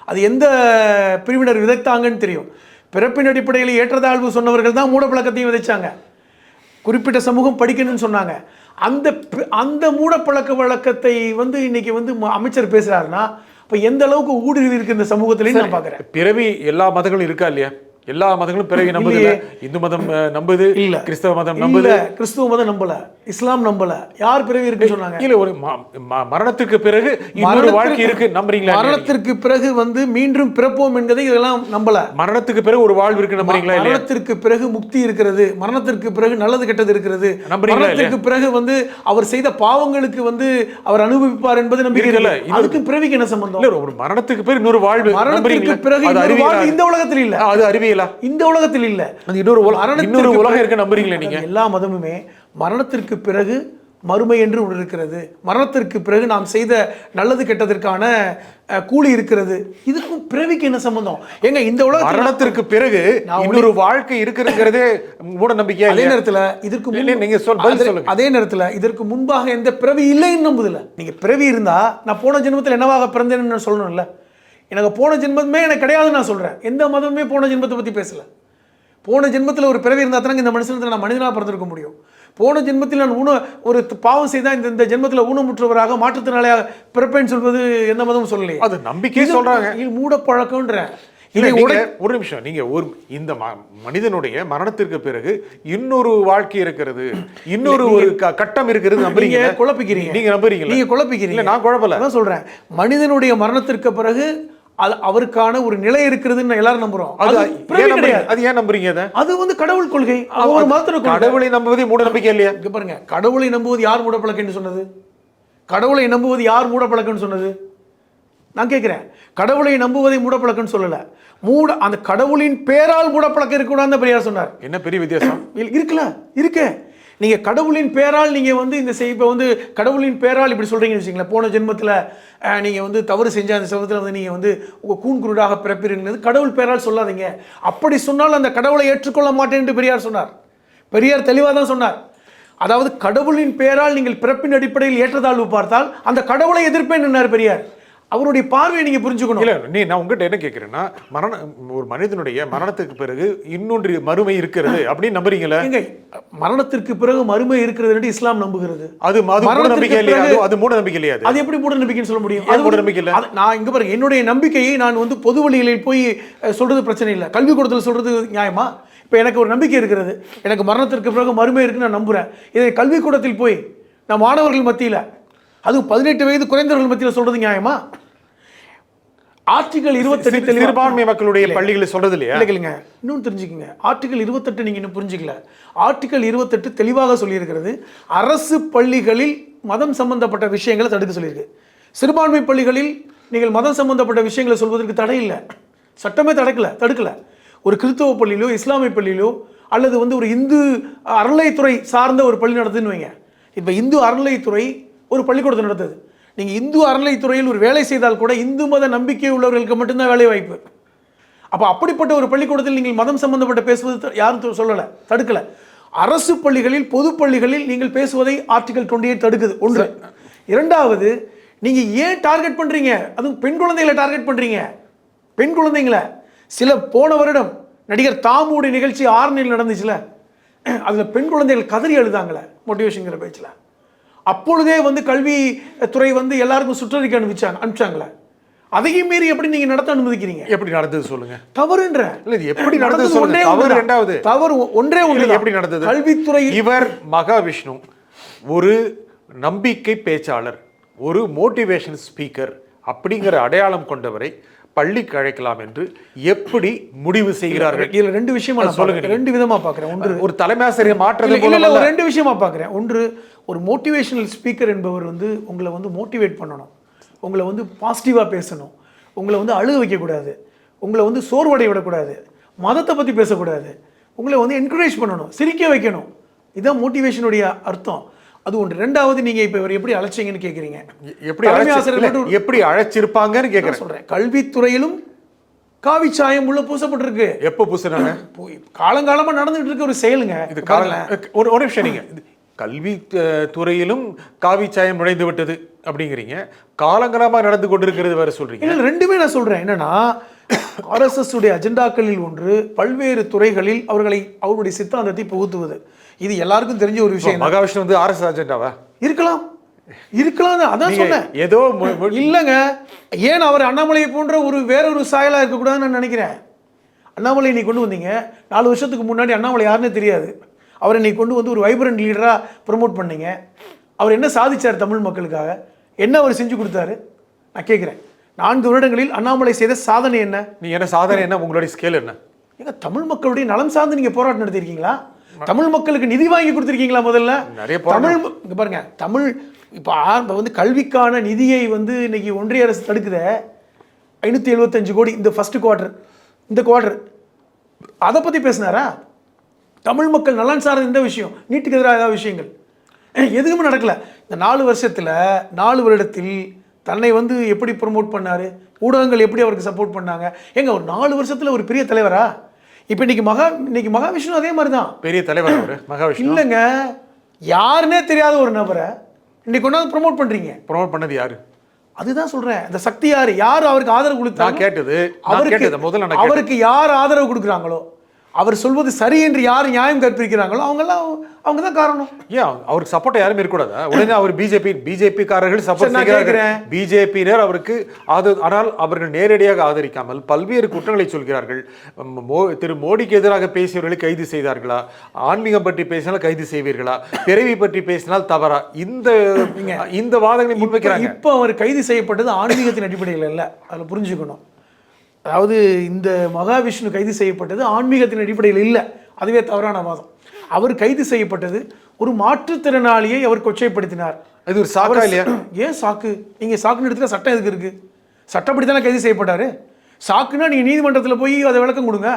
அது எந்த பிரிவினர் விதைத்தாங்கன்னு தெரியும். பிறப்பின் அடிப்படையில் ஏற்றத்தாழ்வு சொன்னவர்கள் தான் மூடப்பழக்கத்தையும் விதைச்சாங்க. குறிப்பிட்ட சமூகம் படிக்கணும்னு சொன்னாங்க. அந்த மூடப்பழக்க வழக்கத்தை வந்து இன்னைக்கு வந்து அமைச்சர் பேசுறாருன்னா இப்போ எந்த அளவுக்கு ஊடுருவி இருக்கு இந்த சமூகத்திலேயே நான் பார்க்குறேன். பிறவி எல்லா மதங்களும் இருக்கா இல்லையா? எல்லா மதங்களும் பிறவி நம்புது. இந்து மதம் நம்புது, இல்ல கிறிஸ்தவ மதம் நம்புது. கிறிஸ்துவ மதம் நம்பல, இஸ்லாம் நம்பல. யார் பிறவி இருக்குன்னு சொன்னாங்க? இல்ல ஒரு மரணத்துக்கு பிறகு இன்னொரு வாழ்க்கை இருக்கு நம்புறீங்களா? மரணத்திற்கு பிறகு வந்து மீண்டும் பிறப்போம் என்பதை இதெல்லாம் நம்பல. மரணத்துக்கு பிறகு ஒரு வாழ்வு இருக்கு நம்புறீங்களா? மரணத்திற்கு பிறகு முக்தி இருக்கிறது, மரணத்திற்கு பிறகு நல்லது கெட்டது இருக்கிறது, மரணத்திற்கு பிறகு வந்து அவர் செய்த பாவங்களுக்கு வந்து அவர் அனுபவிப்பார் என்பது நம்பிக்கை இல்லை. அதுக்கு பிறவிக்கு என்ன சம்பந்தம்? இல்ல ஒரு மரணத்துக்கு பிறகு இன்னொரு வாழ்வு, மரணத்திற்கு பிறகு இந்த உலகத்தில் இல்ல, அது அறிவியல் இந்த உலகத்தில் இல்ல, இன்னொரு உலகம் இருக்கு நம்புறீங்களா நீங்க? எல்லா மதமுமே மரணத்திற்கு பிறகு மறுமை என்று ஒன்று இருக்கிறது, மரணத்திற்கு பிறகு நாம் செய்த நல்லது கெட்டதற்கான கூலி இருக்கிறது. இதுக்கும் பிறவிக்கு என்ன சம்பந்தம்? எங்க இந்த உலக மரணத்திற்கு பிறகு இன்னொரு வாழ்க்கை இருக்கிறதுங்கிறதே மூட நம்பிக்கை. அதே நேரத்தில் இதற்கு நீங்க சொல்லுங்க. அதே நேரத்தில் இதற்கு முன்பாக எந்த பிறவி இல்லைன்னு நம்புதில்ல. நீங்க பிறவி இருந்தா நான் போன ஜென்மத்தில் என்னவாக பிறந்தேன்னு சொல்லணும்ல. எனக்கு போன ஜென்மமே எனக்கு கிடையாதுன்னு நான் சொல்கிறேன். எந்த மதமுமே போன ஜென்மத்தை பற்றி பேசலை. போன ஜென்மத்தில் ஒரு பிறவி இருந்தால் தானே இந்த மனுஷனத்தில் நான் மனிதனாக பிறந்திருக்க முடியும். போன ஜென்மத்தில் நான் ஒரு பாவம் செய்தால் இந்த ஜென்மத்தில் ஊனமுற்றவராக மாற்றுத்திறனாளியாக பிறப்பேன்னு சொல்வது எந்த மதமும் சொல்லலையே. அது நம்பிக்கை சொல்கிறாங்க. இது மூட பழக்கம்ன்ற. ஒரு நிமிஷம், நீங்க இந்த மனிதனுடைய மரணத்திற்கு பிறகு இன்னொரு வாழ்க்கை இருக்கிறது, இன்னொரு ஒரு கட்டம் இருக்கிறது நம்புறீங்க? குழப்பிக்கிறீங்க. நீங்க நம்புறீங்க? நீங்க குழப்பிக்கிறீங்க. நான் குழப்பல. அதான் சொல்றேன், மனிதனுடைய மரணத்திற்கு பிறகு அவருக்கான ஒரு நிலை இருக்கிறதுன்னு எல்லாரும் நம்புறோம். அது ஏன் நம்புறீங்க? அது வந்து கடவுள் கொள்கை. ஒரு மதத்துல கடவுளை நம்புவதே மூட நம்பிக்கை இல்லையா? இங்க பாருங்க, கடவுளை நம்புவது யார் மூடப்பழக்கம்னு சொன்னது? கடவுளை நம்புவது யார் மூடப்பழக்கம்னு சொன்னது? நான் கேட்கிறேன். கடவுளை நம்புவதை மூடப்பழக்கம்னு சொல்லல. அந்த கடவுளின் பேரால் மூடப்பழக்கம் இருக்கக்கூடாதுன்னு பெரியார் சொன்னார். என்ன பெரிய வித்தியாசம் இருக்குல்ல? இருக்கு. நீங்க கடவுளின் பேரால் நீங்க வந்து இந்த இப்போ வந்து கடவுளின் பேரால் இப்படி சொல்றீங்கன்னு வச்சுங்களேன், போன ஜென்மத்தில் நீங்க வந்து தவறு செஞ்ச அந்த சமயத்தில் வந்து நீங்க வந்து உங்க கூன்குருடாக பிறப்பீர்கள், கடவுள் பேரால் சொல்லாதீங்க. அப்படி சொன்னால் அந்த கடவுளை ஏற்றுக்கொள்ள மாட்டேன் என்று பெரியார் சொன்னார். பெரியார் தெளிவாக தான் சொன்னார். அதாவது கடவுளின் பேரால் நீங்கள் பிறப்பின் அடிப்படையில் ஏற்றத்தாழ்வு பார்த்தால் அந்த கடவுளை எதிர்ப்பேன் என்னார் பெரியார். அவருடைய பார்வையை நீங்க புரிஞ்சுக்கணும். இல்ல நான் உங்ககிட்ட என்ன கேட்கிறேன்னா, ஒரு மனிதனுடைய மரணத்துக்கு பிறகு இன்னொன்று மறுமை இருக்கிறது அப்படின்னு நம்புறீங்களா? மரணத்திற்கு பிறகு மறுமை இருக்கிறது இஸ்லாம் நம்புகிறது. அது மூட நம்பிக்கை இல்லையா? அது மூட நம்பிக்கை இல்லையா? அது எப்படி மூட நம்பிக்கைன்னு சொல்ல முடியும்? அது மூட நம்பிக்கை இல்ல. நான் இங்க பாருங்க, என்னுடைய நம்பிக்கையை நான் வந்து பொது வழிகளில் போய் சொல்றது பிரச்சனை இல்லை, கல்வி கூடத்தில் சொல்றது நியாயமா? இப்போ எனக்கு ஒரு நம்பிக்கை இருக்கிறது, எனக்கு மரணத்திற்கு பிறகு மறுமை இருக்குன்னு நான் நம்புறேன். இதை கல்விக்கூடத்தில் போய் நான் மாணவர்கள் மத்தியில், அது 18 வயது குறைந்தவர்கள் மத்தியில் சொல்றது நியாயமா? ஆர்டிகல் 28 சிறுபான்மை மக்களுடைய பள்ளிகளை சொல்றது இல்லையா? இல்லைங்க, இன்னொன்று தெரிஞ்சுக்கங்க. ஆர்டிகல் 28 நீங்க இன்னும் புரிஞ்சுக்கல. ஆர்டிகல் 28 தெளிவாக சொல்லியிருக்கிறது, அரசு பள்ளிகளில் மதம் சம்பந்தப்பட்ட விஷயங்களை தடுக்க சொல்லியிருக்கு. சிறுபான்மை பள்ளிகளில் நீங்கள் மதம் சம்பந்தப்பட்ட விஷயங்களை சொல்வதற்கு தடை இல்லை, சட்டமே தடுக்கல. ஒரு கிறிஸ்தவ பள்ளியிலோ இஸ்லாமிய பள்ளியிலோ அல்லது வந்து ஒரு இந்து அறநிலைத்துறை சார்ந்த ஒரு பள்ளி நடத்துன்னு வைங்க. இப்போ இந்து அறநிலைத்துறை ஒரு பள்ளிக்கூடத்தை நடத்துது. நீங்கள் இந்து அறநிலைத்துறையில் ஒரு வேலை செய்தால் கூட இந்து மத நம்பிக்கை உள்ளவர்களுக்கு மட்டும்தான் வேலை வாய்ப்பு. அப்போ அப்படிப்பட்ட ஒரு பள்ளிக்கூடத்தில் நீங்கள் மதம் சம்பந்தப்பட்ட பேசுவது யாரும் சொல்லலை, தடுக்கலை. அரசு பள்ளிகளில் பொது பள்ளிகளில் நீங்கள் பேசுவதை ஆர்டிகல் 28 தடுக்குது. ஒன்று. இரண்டாவது, நீங்கள் ஏன் டார்கெட் பண்ணுறீங்க? அதுவும் பெண் குழந்தைகளை டார்கெட் பண்ணுறீங்க. பெண் குழந்தைங்களை போன வருடம் நடிகர் தாமுடைய நிகழ்ச்சி ஆரணியில் நடந்துச்சுல, அதில் பெண் குழந்தைகள் கதறி எழுதாங்களே மோட்டிவேஷன்ங்கிற பேச்சில். அப்பொழுதே வந்து கல்வித்துறை வந்து எல்லாருக்கும் சுற்றறிக்கை அனுப்பிச்சாங்களே. அதையும் மீறி எப்படி நீங்க நடத்த அனுமதிக்கிறீங்க? எப்படி நடந்தது சொல்லுங்க. தவறுன்ற இல்ல, இது எப்படி நடந்தது சொல்லுங்க. தவறு இரண்டாவது. தவறு ஒன்றே ஒன்று. எப்படி நடந்தது? கல்வித்துறை இவர் மகாவிஷ்ணு ஒரு நம்பிக்கை பேச்சாளர், ஒரு மோட்டிவேஷன் ஸ்பீக்கர் அப்படிங்கிற அடையாளம் கொண்டவரை பள்ளிக்கு அழைக்கலாம் என்று எப்படி முடிவு செய்கிறார்கள்? இதுல ரெண்டு விஷயமா சொல்லுங்க. ரெண்டு விதமா பாக்குறேன். ஒன்று, ஒரு தலைமை ஆசிரியர் மாற்றது போல ரெண்டு விஷயமா பாக்குறேன். ஒன்று, ஒரு மோட்டிவேஷனல் ஸ்பீக்கர் என்பவர் வந்து உங்களை வந்து மோட்டிவேட் பண்ணணும், உங்களை வந்து பாசிட்டிவாக பேசணும், உங்களை வந்து அழுக வைக்கக்கூடாது, உங்களை வந்து சோர்வடைய விடக்கூடாது, மதத்தை பற்றி பேசக்கூடாது, உங்களை வந்து என்கரேஜ் பண்ணணும், சிரிக்க வைக்கணும். இதுதான் மோட்டிவேஷனுடைய அர்த்தம். அது ஒன்று. ரெண்டாவது, நீங்கள் இப்போ இவர் எப்படி அழைச்சிங்கன்னு கேட்குறீங்க. எப்படி அழைச்சிருப்பாங்கன்னு கேட்குறேன். சொல்கிறேன், கல்வித்துறையிலும் காவி சாயம் உள்ள பூசப்பட்டிருக்கு. எப்போ பூசுறாங்க? காலங்காலமாக நடந்துகிட்டு இருக்க ஒரு செயலுங்க இது. ஒரு நிமிஷம், நீங்க கல்வி துறையிலும் காவி சாயம் நுழைந்து விட்டது அப்படிங்கிறீங்க, காலங்காலமாக நடந்து கொண்டிருக்கிறது வேற சொல்றீங்க. இல்லை, ரெண்டுமே நான் சொல்றேன். என்னன்னா, ஆர்எஸ்எஸ் உடைய அஜெண்டாக்களில் ஒன்று பல்வேறு துறைகளில் அவருடைய சித்தாந்தத்தை புகுத்துவது. இது எல்லாருக்கும் தெரிஞ்ச ஒரு விஷயம். மகாவிஷ்ணு வந்து ஆர்எஸ்எஸ் அஜெண்டாவா இருக்கலாம், அதான் சொன்னேன். ஏதோ இல்லைங்க, ஏன் அவர் அண்ணாமலையை போன்ற வேற ஒரு சாயலா இருக்கக்கூடாதுன்னு நான் நினைக்கிறேன். அண்ணாமலை நீ கொண்டு வந்தீங்க, 4 வருஷத்துக்கு முன்னாடி அண்ணாமலை யாருன்னே தெரியாது. அவரை நீ கொண்டு வந்து ஒரு வைப்ரண்ட் லீடராக ப்ரமோட் பண்ணீங்க. அவர் என்ன சாதிச்சார் தமிழ் மக்களுக்காக? என்ன அவர் செஞ்சு கொடுத்தாரு? நான் கேட்குறேன், 4 வருடங்களில் அண்ணாமலை செய்த சாதனை என்ன? நீ என்ன சாதனை என்ன? உங்களுடைய ஸ்கேல் என்ன? ஏங்க, தமிழ் மக்களுடைய நலம் சார்ந்து நீங்கள் போராட்டம் நடத்திருக்கீங்களா? தமிழ் மக்களுக்கு நிதி வாங்கி கொடுத்துருக்கீங்களா? முதல்ல நிறைய தமிழ் இங்கே பாருங்க, தமிழ் இப்போ வந்து கல்விக்கான நிதியை வந்து இன்னைக்கு ஒன்றிய அரசு தடுக்குத 575 கோடி இந்த ஃபர்ஸ்ட் குவார்டர். அதை பற்றி பேசினாரா? தமிழ் மக்கள் நலன் சார்ந்த இந்த விஷயம், நீட்டுக்கு எதிராக ஏதாவது விஷயங்கள் எதுவுமே நடக்கல. இந்த 4 வருடத்தில் தன்னை வந்து எப்படி ப்ரமோட் பண்ணாரு, ஊடகங்கள் எப்படி அவருக்கு சப்போர்ட் பண்ணாங்க. எங்க ஒரு 4 வருஷத்துல ஒரு பெரிய தலைவரா? இப்போ இன்னைக்கு மகாவிஷ்ணு அதே மாதிரி தான் பெரிய தலைவர். மகாவிஷ்ணு இல்லைங்க, யாருன்னே தெரியாத ஒரு நபரை இன்னைக்கு கொண்டாந்து ப்ரமோட் பண்றீங்க. ப்ரமோட் பண்ணது யாரு? அதுதான் சொல்றேன், அந்த சக்தி யாரு அவருக்கு ஆதரவு கொடுத்தா? அவருக்கு யார் ஆதரவு கொடுக்குறாங்களோ, அவர் சொல்வது சரி என்று யார் நியாயம் கற்பிக்கிறாங்களோ அவங்க தான் காரணம். ஏன் அவருக்கு சப்போர்ட் யாரும் இருக்கக்கூடாதா? உடனே அவர் பிஜேபி காரர்கள் சப்போர்ட் செய்கிறார்கள், பிஜேபியினர் அவருக்கு ஆனால் அவர்கள் நேரடியாக ஆதரிக்காமல் பல்வேறு குற்றங்களை சொல்கிறார்கள். திரு மோடிக்கு எதிராக பேசியவர்களை கைது செய்தார்களா? ஆன்மீகம் பற்றி பேசினால் கைது செய்வீர்களா? பிறவி பற்றி பேசினால் தவறா? இந்த வாதங்களை முன்வைக்கிறாங்க. இப்போ அவர் கைது செய்யப்பட்டது ஆன்மீகத்தின் அடிப்படையில் இல்லை, அதில் புரிஞ்சுக்கணும். அதாவது இந்த மகாவிஷ்ணு கைது செய்யப்பட்டது ஆன்மீகத்தின் அடிப்படையில் இல்லை, அதுவே தவறான வாதம். அவர் கைது செய்யப்பட்டது ஒரு மாற்றுத்திறனாளியை அவர் கொச்சைப்படுத்தினார். அது ஒரு சாக்கா இல்லையா? ஏன் சாக்கு? நீங்கள் சாக்குன்னு எடுத்துட்டா சட்டம் எதுக்கு இருக்கு? சட்டப்படி தானே கைது செய்யப்பட்டாரு. சாக்குன்னா நீங்கள் நீதிமன்றத்தில் போய் அதை விளக்கம் கொடுங்க.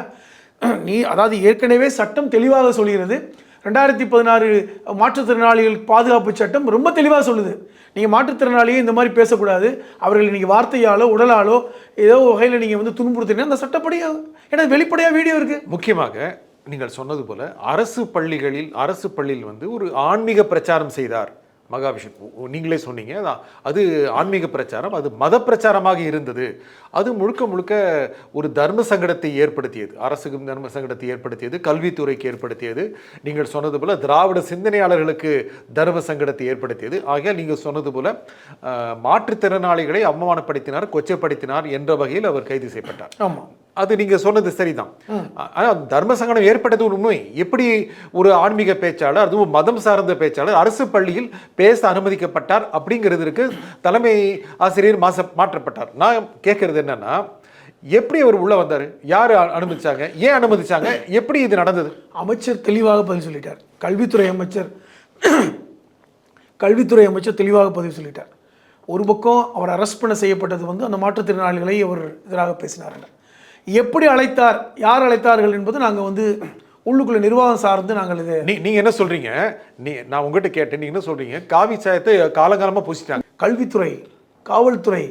அதாவது ஏற்கனவே சட்டம் தெளிவாக சொல்கிறது. 2016 மாற்றுத்திறனாளிகள் பாதுகாப்பு சட்டம் ரொம்ப தெளிவாக சொல்லுது, நீங்கள் மாற்றுத்திறனாளியை இந்த மாதிரி பேசக்கூடாது, அவர்கள் நீங்கள் வார்த்தையாலோ உடலாலோ ஏதோ வகையில் நீங்கள் வந்து துன்புறுத்தினா அந்த சட்டப்படி, ஏன்னா வெளிப்படையாக வீடியோ இருக்குது. முக்கியமாக நீங்கள் சொன்னது போல அரசு பள்ளியில் வந்து ஒரு ஆன்மீக பிரச்சாரம் செய்தார் மகாவிஷ்ணு. நீங்களே சொன்னீங்க, அது ஆன்மீக பிரச்சாரம், அது மத பிரச்சாரமாக இருந்தது. அது முழுக்க ஒரு தர்ம சங்கடத்தை ஏற்படுத்தியது, அரசுக்கும் தர்ம சங்கடத்தை ஏற்படுத்தியது, கல்வித்துறைக்கு ஏற்படுத்தியது. நீங்கள் சொன்னது போல திராவிட சிந்தனையாளர்களுக்கு தர்ம சங்கடத்தை ஏற்படுத்தியது. ஆகையால் நீங்கள் சொன்னது போல மாற்றுத்திறனாளிகளை அவமானப்படுத்தினார், கொச்சைப்படுத்தினார் என்ற வகையில் அவர் கைது செய்யப்பட்டார். ஆமாம். அது நீங்க சொன்னது சரிதான். ஆனா தர்ம சங்கடம் ஏற்பட்டது ஒரு உண்மை. எப்படி ஒரு ஆன்மீக பேச்சாளர், அதுவும் மதம் சார்ந்த பேச்சாளர் அரசு பள்ளியில் பேச அனுமதிக்கப்பட்டார் அப்படிங்கிறதுக்கு தலைமை ஆசிரியர் மாற்றப்பட்டார். நான் கேட்கறது என்னன்னா, எப்படி அவர் உள்ள வந்தாரு, யாரு அனுமதிச்சாங்க, ஏன் அனுமதிச்சாங்க, எப்படி இது நடந்தது? அமைச்சர் தெளிவாக பதில் சொல்லிட்டார். கல்வித்துறை அமைச்சர் தெளிவாக பதில் சொல்லிட்டார். ஒரு பக்கம் அவர் அரெஸ்ட் பண்ண செய்யப்பட்டது வந்து அந்த மாற்றுத்திறனாளிகளை அவர் எதிராக பேசினார்கள். எப்படி அழைத்தார், யார் அழைத்தார்கள் என்பது நாங்கள் வந்து உள்ளுக்குள்ள நிர்வாகம் சார்ந்து நாங்கள் இது. நீங்க என்ன சொல்றீங்க? நான் உங்ககிட்ட கேட்டேன், நீங்க என்ன சொல்றீங்க? காவி சாயத்தை காலங்காலமா பூசிட்டாங்க. கல்வித்துறை, காவல்துறை,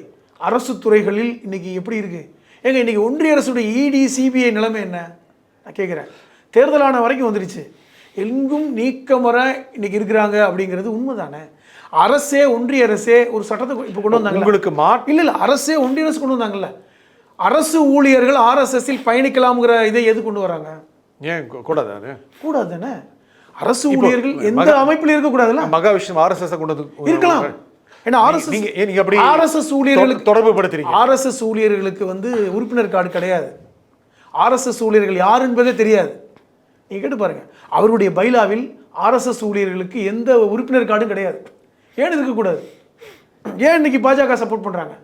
அரசு துறைகளில் இன்னைக்கு எப்படி இருக்கு ஏங்க? இன்னைக்கு ஒன்றிய அரசுடைய இடி சிபிஐ நிலைமை என்ன நான் கேட்குறேன். தேர்தலான வரைக்கும் வந்துடுச்சு. எங்கும் நீக்கமர இன்னைக்கு இருக்கிறாங்க அப்படிங்கிறது உண்மைதானே? அரசே, ஒன்றிய அரசே ஒரு சட்டத்தை இப்போ கொண்டு வந்தாங்க. உங்களுக்கு இல்லை அரசே ஒன்றிய அரசு கொண்டு வந்தாங்கல்ல. அரசு ஊழியர்கள் RSSல் பயணிக்கலாம்ங்கிற இதை எது கொண்டு வராங்க? ஏன் கூடாது? கூடாதுன்னு அரசு ஊழியர்கள் எந்த அமைப்பில் இருக்கக்கூடாதுல்ல. மகாவிஷ்ணு RSS கொண்டு இருக்கலாம். ஏன்னா RSS ஊழியர்களுக்கு தொடர்பு படுத்துறீங்க. RSS ஊழியர்களுக்கு வந்து உறுப்பினர் கார்டு கிடையாது. RSS ஊழியர்கள் யார் என்பதே தெரியாது. நீங்க கேட்டு பாருங்க. அவருடைய பைலாவில் RSS ஊழியர்களுக்கு எந்த உறுப்பினர் கார்டும் கிடையாது. ஏன் இருக்கக்கூடாது? ஏன் இன்னைக்கு பாஜக சப்போர்ட் பண்றாங்க?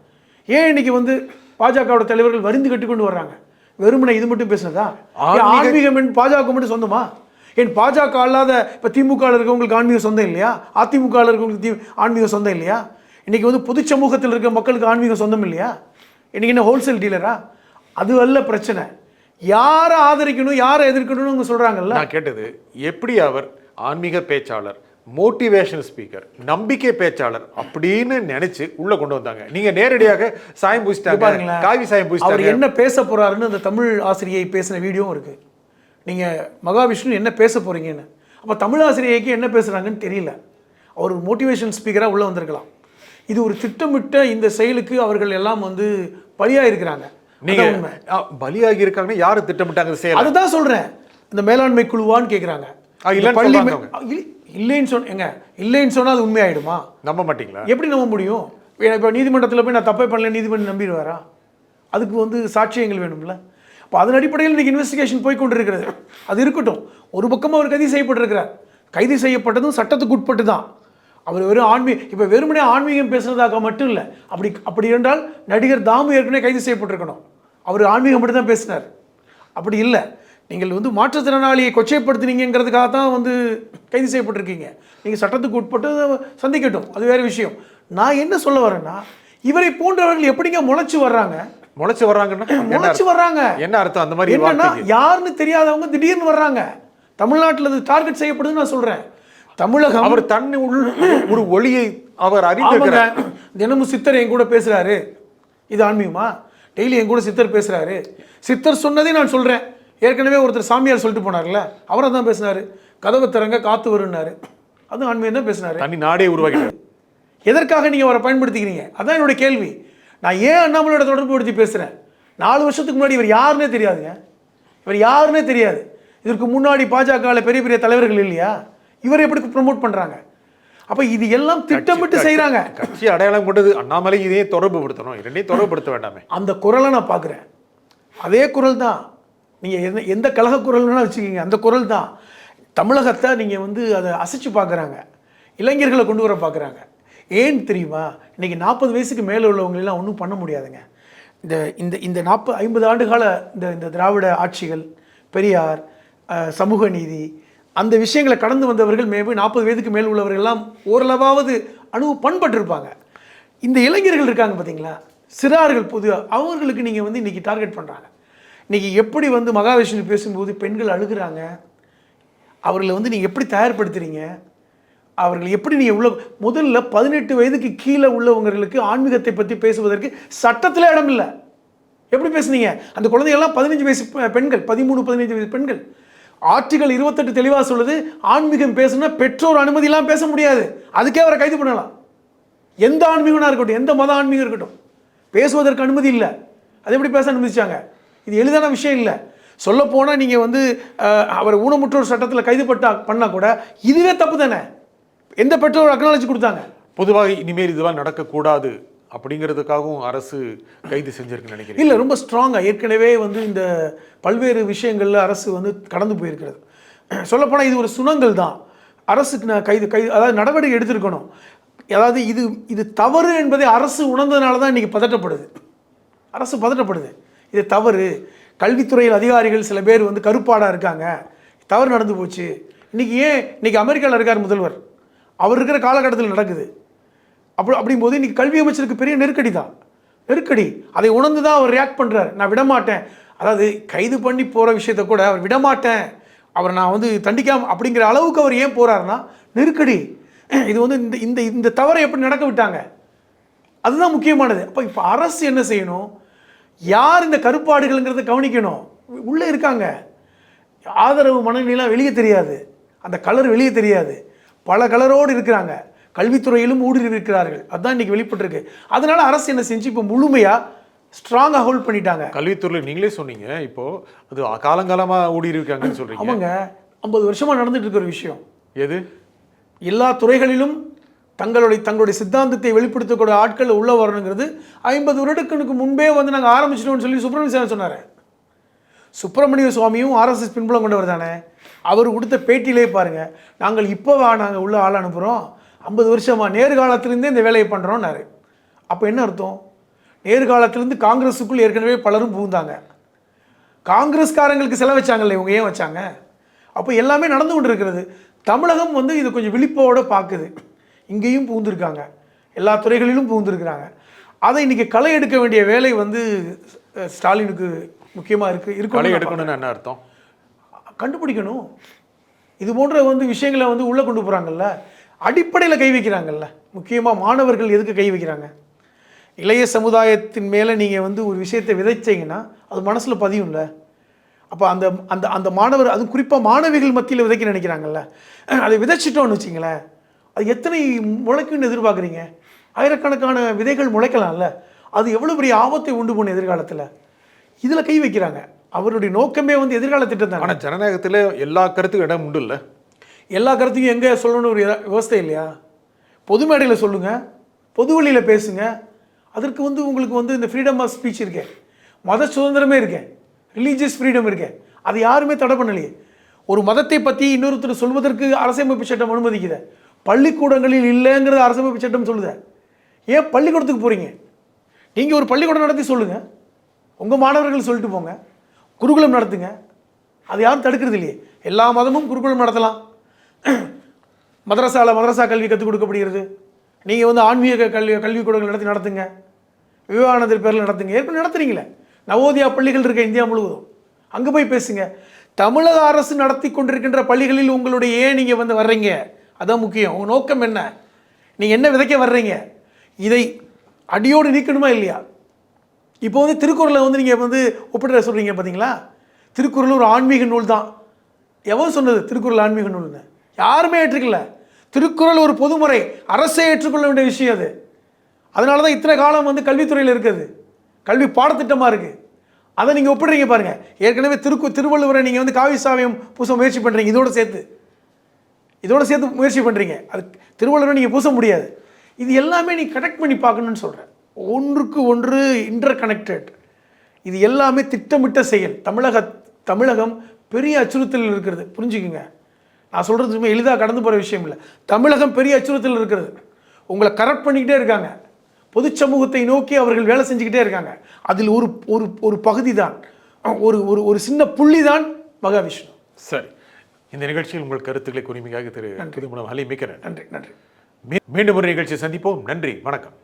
ஏன் இன்னைக்கு வந்து பாஜகவோட தலைவர்கள் வரிந்து கட்டி கொண்டு வர்றாங்க? வெறுமனை இது மட்டும் பேசுனதா? ஆன்மீகம் பாஜக மட்டும் சொந்தமா? ஏன் பாஜக அல்லாத இப்போ திமுக இருக்கவங்களுக்கு ஆன்மீக சொந்தம் இல்லையா? அதிமுக இருக்கவங்களுக்கு ஆன்மீக சொந்தம் இல்லையா? இன்னைக்கு வந்து பொது சமூகத்தில் இருக்க மக்களுக்கு ஆன்மீக சொந்தம் இல்லையா? இன்னைக்கு என்ன ஹோல்சேல் டீலரா? அது அல்ல பிரச்சனை. யாரை ஆதரிக்கணும், யாரை எதிர்க்கணும்னு சொல்றாங்கல்ல. நான் கேட்டது, எப்படி அவர் ஆன்மீக பேச்சாளர், மோட்டிவேஷனல் ஸ்பீக்கர், நம்பிக்கை பேச்சாளர் அப்படின்னு நினைச்சு உள்ள கொண்டு வந்தாங்க. நீங்க நேரடியாக சாயம் பூசிட்டாங்க, காவி சாயம் பூசிட்டாங்க. அவர் என்ன பேச போறாருன்னு அந்த தமிழ் ஆசிரியை பேசின வீடியோவும் இருக்கு. நீங்க மகாவிஷ்ணு என்ன பேச போறீங்கன்னு. அப்ப தமிழ் ஆசிரியைக்கு என்ன பேசுறாங்கன்னு தெரியல. அவர் மோட்டிவேஷன் ஸ்பீக்கரா உள்ள வந்திருக்கலாம். இது ஒரு திட்டமிட்ட இந்த செயலுக்கு அவர்கள் எல்லாம் வந்து பலியா இருக்கிறாங்க. நீங்க பலியாகி இருக்காங்க. யாரு திட்டமிட்டாங்க செயல்? அதுதான் சொல்றேன். இந்த மேலாண்மை குழுவான்னு கேட்குறாங்க. இல்லைன்னு சொன்னேங்க. இல்லைன்னு சொன்னால் அது உண்மையாயிடுமா? நம்ப மாட்டீங்களா? எப்படி நம்ப முடியும்? இப்போ நீதிமன்றத்தில் போய் நான் தப்பே பண்ணல நீதிமன்றம் நம்பிடுவாரா? அதுக்கு வந்து சாட்சியங்கள் வேணும்ல. இப்போ அதன் அடிப்படையில் இன்றைக்கி இன்வெஸ்டிகேஷன் போய் கொண்டு இருக்கிறது. அது இருக்கட்டும். ஒரு பக்கமாக அவர் கைது செய்யப்பட்டிருக்கிறார். கைது செய்யப்பட்டதும் சட்டத்துக்கு உட்பட்டு தான். அவர் வெறும் இப்போ வெறுமனே ஆன்மீகம் பேசுனதாக மட்டும் இல்லை. அப்படி என்றால் நடிகர் தாமு ஏற்கனவே கைது செய்யப்பட்டிருக்கணும். அவர் ஆன்மீகம் மட்டும் தான் பேசினார். அப்படி இல்லை. நீங்கள் வந்து மாற்றுத்திறனாளியை கொச்சைப்படுத்தினீங்கிறதுக்காக தான் வந்து கைது செய்யப்பட்டிருக்கீங்க. நீங்கள் சட்டத்துக்கு உட்பட்டு சந்திக்கட்டும், அது வேறு விஷயம். நான் என்ன சொல்ல வரேன்னா, இவரை போன்றவர்கள் எப்படிங்க முளைச்சு வர்றாங்க? முளைச்சு வர்றாங்க என்ன அர்த்தம்? அந்த மாதிரி என்னன்னா, யாருன்னு தெரியாதவங்க திடீர்னு வர்றாங்க. தமிழ்நாட்டில் அது டார்கெட் செய்யப்படுதுன்னு நான் சொல்றேன். தமிழகம் அவர் தன்னை ஒரு ஒளியை அவர் அறிந்திருக்கிறார். தினமும் சித்தர் என் கூட பேசுறாரு. இது ஆன்மீகமா? டெய்லி என் கூட சித்தர் பேசுறாரு. சித்தர் சொன்னதே நான் சொல்றேன். ஏற்கனவே ஒருத்தர் சாமியார் சொல்லிட்டு போனார்ல, அவரை தான் பேசினாரு. கதவை திறங்க காத்து வருன்னாரு. அது ஆன்மீகம் தான் பேசினாரு. தனி நாடே உருவாக்கிட்டார். எதற்காக நீங்க அவரை பயன்படுத்திக்கிறீங்க? அதான் என்னுடைய கேள்வி. நான் ஏன் அண்ணாமலையோட தொடர்பு படுத்தி பேசுறேன்? 4 வருஷத்துக்கு முன்னாடி இவர் யாருன்னே தெரியாதுங்க. இவர் யாருன்னே தெரியாது. இதற்கு முன்னாடி பாஜகவில் பெரிய பெரிய தலைவர்கள் இல்லையா? இவர் எப்படி ப்ரமோட் பண்றாங்க? அப்ப இது எல்லாம் திட்டமிட்டு செய்யறாங்க. கட்சி அடையாளம் கொண்டது அண்ணாமலை. இதையே தொடர்பு படுத்தணும், இரண்டையும் தொடர்பு படுத்த வேண்டாமே. அந்த குரலை நான் பார்க்குறேன். அதே குரல் தான். நீங்கள் எந்த கழக குரல்னா வச்சுக்கிங்க, அந்த குரல் தான். தமிழகத்தை நீங்கள் வந்து அதை அசைச்சு பார்க்குறாங்க. இளைஞர்களை கொண்டு வர பார்க்குறாங்க. ஏன் தெரியுமா? இன்றைக்கி 40 வயசுக்கு மேலே உள்ளவங்களெல்லாம் ஒன்றும் பண்ண முடியாதுங்க. இந்த 50 ஆண்டு கால இந்த திராவிட ஆட்சிகள், பெரியார், சமூக நீதி, அந்த விஷயங்களை கடந்து வந்தவர்கள் மேபி 40 வயதுக்கு மேல் உள்ளவர்கள்லாம் ஓரளவாவது பண்பட்டிருப்பாங்க. இந்த இளைஞர்கள் இருக்காங்க பார்த்தீங்களா, சிறார்கள், அவங்களுக்கு நீங்கள் வந்து இன்றைக்கி டார்கெட் பண்ணுறாங்க. இன்றைக்கி எப்படி வந்து மகாவிஷ்ணு பேசும்போது பெண்கள் அழுகிறாங்க, அவர்களை வந்து நீங்கள் எப்படி தயார்படுத்துகிறீங்க? அவர்கள் எப்படி நீங்கள் முதல்ல 18 வயதுக்கு கீழே உள்ளவங்களுக்கு ஆன்மீகத்தை பற்றி பேசுவதற்கு சட்டத்தில் இடம் இல்லை. எப்படி பேசுனீங்க? அந்த குழந்தைகள்லாம் 15 வயசு பெண்கள், 13-15 வயசு பெண்கள். ஆர்டிகல் 28 தெளிவாக சொல்லுது, ஆன்மீகம் பேசுனா பெற்றோர் அனுமதியெல்லாம் பேச முடியாது. அதுக்கே அவரை கைது பண்ணலாம். எந்த ஆன்மீகனா இருக்கட்டும், எந்த மத ஆன்மீகம் இருக்கட்டும், பேசுவதற்கு அனுமதி இல்லை. அது எப்படி பேச அனுமதிச்சாங்க? இது எளிதான விஷயம் இல்லை. சொல்ல போனால் நீங்கள் வந்து அவர் ஊனமுற்றோர் சட்டத்தில் கைது பண்ணால் கூட இதுவே தப்பு தானே. எந்த பெற்றோர் அக்னாலஜி கொடுத்தாங்க? பொதுவாக இனிமேல் இதுவாக நடக்கக்கூடாது அப்படிங்கிறதுக்காகவும் அரசு கைது செஞ்சிருக்குன்னு நினைக்கிறேன். இல்லை, ரொம்ப ஸ்ட்ராங்காக ஏற்கனவே வந்து இந்த பல்வேறு விஷயங்களில் அரசு வந்து கடந்து போயிருக்கிறது. சொல்லப்போனால் இது ஒரு சுணங்கல் தான். அரசுக்கு நான் அதாவது நடவடிக்கை எடுத்திருக்கணும். அதாவது இது தவறு என்பதை அரசு உணர்ந்ததுனால தான் இன்றைக்கி பதட்டப்படுது. அரசு பதட்டப்படுது, இது தவறு. கல்வித்துறையில் அதிகாரிகள் சில பேர் வந்து கருப்பாடாக இருக்காங்க, தவறு நடந்து போச்சு. இன்றைக்கி அமெரிக்காவில் இருக்கார் முதல்வர், அவர் இருக்கிற காலகட்டத்தில் நடக்குது. அப்படிங்கும்போது இன்றைக்கி கல்வி அமைச்சருக்கு பெரிய நெருக்கடி. அதை உணர்ந்து தான் அவர் ரியாக்ட் பண்ணுறார். நான் விடமாட்டேன், அதாவது கைது பண்ணி போகிற விஷயத்தை கூட அவர் விடமாட்டேன், அவரை நான் வந்து தண்டிக்காம அப்படிங்கிற அளவுக்கு அவர் ஏன் போகிறாருன்னா நெருக்கடி. இது வந்து இந்த தவறை எப்படி நடக்க விட்டாங்க, அதுதான் முக்கியமானது. இப்போ அரசு என்ன செய்யணும், யார் இந்த கருப்பாடுகள்ங்கிறத கவனிக்கணும். உள்ளே இருக்காங்க, ஆதரவு மனநிலையெல்லாம் வெளியே தெரியாது, அந்த கலர் வெளியே தெரியாது, பல கலரோடு இருக்கிறாங்க, கல்வித்துறையிலும் ஊடுருவி இருக்கிறார்கள். அதுதான் இன்றைக்கி வெளிப்பட்டிருக்கு. அதனால அரசு என்ன செஞ்சு இப்போ முழுமையாக ஸ்ட்ராங்காக ஹோல்ட் பண்ணிட்டாங்க. கல்வித்துறையில் நீங்களே சொன்னீங்க, இப்போது அது காலங்காலமாக ஊடுருவிருக்காங்கன்னு சொல்கிறீங்க. ஆமாங்க, 50 வருஷமாக நடந்துட்டு இருக்கிற விஷயம். எது? எல்லா துறைகளிலும் தங்களுடைய சித்தாந்தத்தை வெளிப்படுத்தக்கூடிய ஆட்கள் உள்ள வரணுங்கிறது 50 வருடங்களுக்கு முன்பே வந்து நாங்கள் ஆரம்பிச்சிட்டோம்னு சொல்லி சுப்பிரமணிய சாமி சொன்னார். சுப்பிரமணிய சுவாமியும் ஆர்எஸ்எஸ் பின்புலம் கொண்டவர் தானே. அவர் கொடுத்த பேட்டியிலே பாருங்கள், நாங்கள் நாங்கள் உள்ள ஆள் அனுப்புகிறோம், 50 வருஷமாக நேர்காலத்திலேருந்தே இந்த வேலையை பண்ணுறோம்னாரு. அப்போ என்ன அர்த்தம்? நேர்காலத்திலேருந்து காங்கிரஸுக்குள் ஏற்கனவே பலரும் புகுந்தாங்க. காங்கிரஸ்காரங்களுக்கு செலவு வச்சாங்கல்ல, இவங்க ஏன் வச்சாங்க? அப்போ எல்லாமே நடந்து கொண்டு இருக்கிறது. தமிழகம் வந்து இது கொஞ்சம் விழிப்போடு பார்க்குது. இங்கேயும் புகுந்துருக்காங்க, எல்லா துறைகளிலும் புகுந்துருக்கிறாங்க. அதை இன்றைக்கி களை எடுக்க வேண்டிய வேலை வந்து ஸ்டாலினுக்கு முக்கியமாக இருக்கு. களை எடுக்கணும்னு என்ன அர்த்தம்? கண்டுபிடிக்கணும். இது போன்ற வந்து விஷயங்களை வந்து உள்ளே கொண்டு போகிறாங்கல்ல, அடிப்படையில் கை வைக்கிறாங்கல்ல. முக்கியமாக மாணவர்கள் எதுக்கு கை வைக்கிறாங்க? இளைய சமுதாயத்தின் மேலே நீங்கள் வந்து ஒரு விஷயத்தை விதைச்சிங்கன்னா அது மனசில் பதியும்ல. அப்போ அந்த அந்த அந்த மாணவர், அதுவும் குறிப்பாக மாணவிகள் மத்தியில் விதைக்க நினைக்கிறாங்கல்ல, அதை விதைச்சிட்டோன்னு வச்சிங்களேன், அது எத்தனை முளைக்குன்னு எதிர்பார்க்குறீங்க? ஆயிரக்கணக்கான விதைகள் முளைக்கலாம்ல. அது எவ்வளோ பெரிய ஆபத்தை உண்டு போன எதிர்காலத்தில். இதில் கை வைக்கிறாங்க. அவருடைய நோக்கமே வந்து எதிர்கால திட்டம் தான். ஆனால் ஜனநாயகத்தில் எல்லா கருத்துக்கும் இடம் உண்டு இல்லை. எல்லா கருத்தையும் எங்கே சொல்லணும்னு ஒரு விவஸ்தை இல்லையா? பொது மேடையில் சொல்லுங்கள், பொது வழியில் பேசுங்க. அதற்கு வந்து உங்களுக்கு வந்து இந்த ஃப்ரீடம் ஆஃப் ஸ்பீச் இருக்கேன், மத சுதந்திரமே இருக்கேன், ரிலீஜியஸ் ஃப்ரீடம் இருக்கேன். அது யாருமே தடை பண்ணலையே. ஒரு மதத்தை பற்றி இன்னொருத்தர் சொல்வதற்கு அரசியலமைப்பு சட்டம் அனுமதிக்குது. பள்ளிக்கூடங்களில் இல்லைங்கிறது அரசியலமைப்பு சட்டம் சொல்லுது. ஏன் பள்ளிக்கூடத்துக்கு போகிறீங்க? நீங்கள் ஒரு பள்ளிக்கூடம் நடத்தி சொல்லுங்கள், உங்கள் மாணவர்கள் சொல்லிட்டு போங்க, குருகுலம் நடத்துங்க. அது யாரும் தடுக்கிறது இல்லையே. எல்லா மதமும் குருகுலம் நடத்தலாம். மதரசா கல்வி கற்றுக் கொடுக்கப்படுகிறது. நீங்கள் வந்து ஆன்மீக கல்விக்கூடங்கள் நடத்துங்க, விவேகானந்தர் பேரில் நடத்துங்க. ஏற்கனவே நடத்துறீங்களே, நவோதயா பள்ளிகள் இருக்க இந்தியா முழுவதும், அங்கே போய் பேசுங்க. தமிழக அரசு நடத்தி கொண்டிருக்கின்ற பள்ளிகளில் உங்களுடைய ஏன் நீங்கள் வந்து வர்றீங்க, அதான் முக்கியம். உங்கள் நோக்கம் என்ன, நீங்கள் என்ன விதைக்க வர்றீங்க, இதை அடியோடு நீக்கணுமா இல்லையா? இப்போ வந்து திருக்குறளை வந்து நீங்கள் வந்து ஒப்பிட்டு சொல்கிறீங்க பார்த்தீங்களா? திருக்குறள் ஒரு ஆன்மீக நூல் தான். எவன் சொன்னது திருக்குறள் ஆன்மீக நூல்னு? யாருமே ஏற்றுக்கல. திருக்குறள் ஒரு பொதுமுறை, அரசே ஏற்றுக்கொள்ள வேண்டிய விஷயம் அது. அதனால தான் இத்தனை காலம் வந்து கல்வித்துறையில் இருக்குது, கல்வி பாடத்திட்டமாக இருக்குது. அதை நீங்கள் ஒப்பிடுறீங்க பாருங்கள். ஏற்கனவே திருவள்ளுவரை நீங்கள் வந்து காவி சாவியம் பூச முயற்சி பண்ணுறீங்க, இதோடு சேர்த்து முயற்சி பண்ணுறீங்க. அது திருவள்ளுவரை நீங்கள் பூச முடியாது. இது எல்லாமே நீ கனெக்ட் பண்ணி பார்க்கணுன்னு சொல்கிறேன். ஒன்றுக்கு ஒன்று இன்டர் கனெக்டட். இது எல்லாமே திட்டமிட்ட செயல். தமிழகம் பெரிய அச்சுறுத்தல் இருக்கிறது, புரிஞ்சுக்குங்க. நான் சொல்கிறது சும்மா எளிதாக கடந்து போகிற விஷயம் இல்லை. தமிழகம் பெரிய அச்சுறுத்தல் இருக்கிறது. உங்களை கரெக்ட் பண்ணிக்கிட்டே இருக்காங்க. பொது சமூகத்தை நோக்கி அவர்கள் வேலை செஞ்சுக்கிட்டே இருக்காங்க. அதில் ஒரு பகுதி தான், ஒரு சின்ன புள்ளி தான் மகாவிஷ்ணு. சரி, இந்த நிகழ்ச்சியில் உங்கள் கருத்துக்களை குறிமையாக திரு புதுமணம் ஹலீம் மிக்க நன்றி. மீண்டும் ஒரு நிகழ்ச்சி சந்திப்போம். நன்றி, வணக்கம்.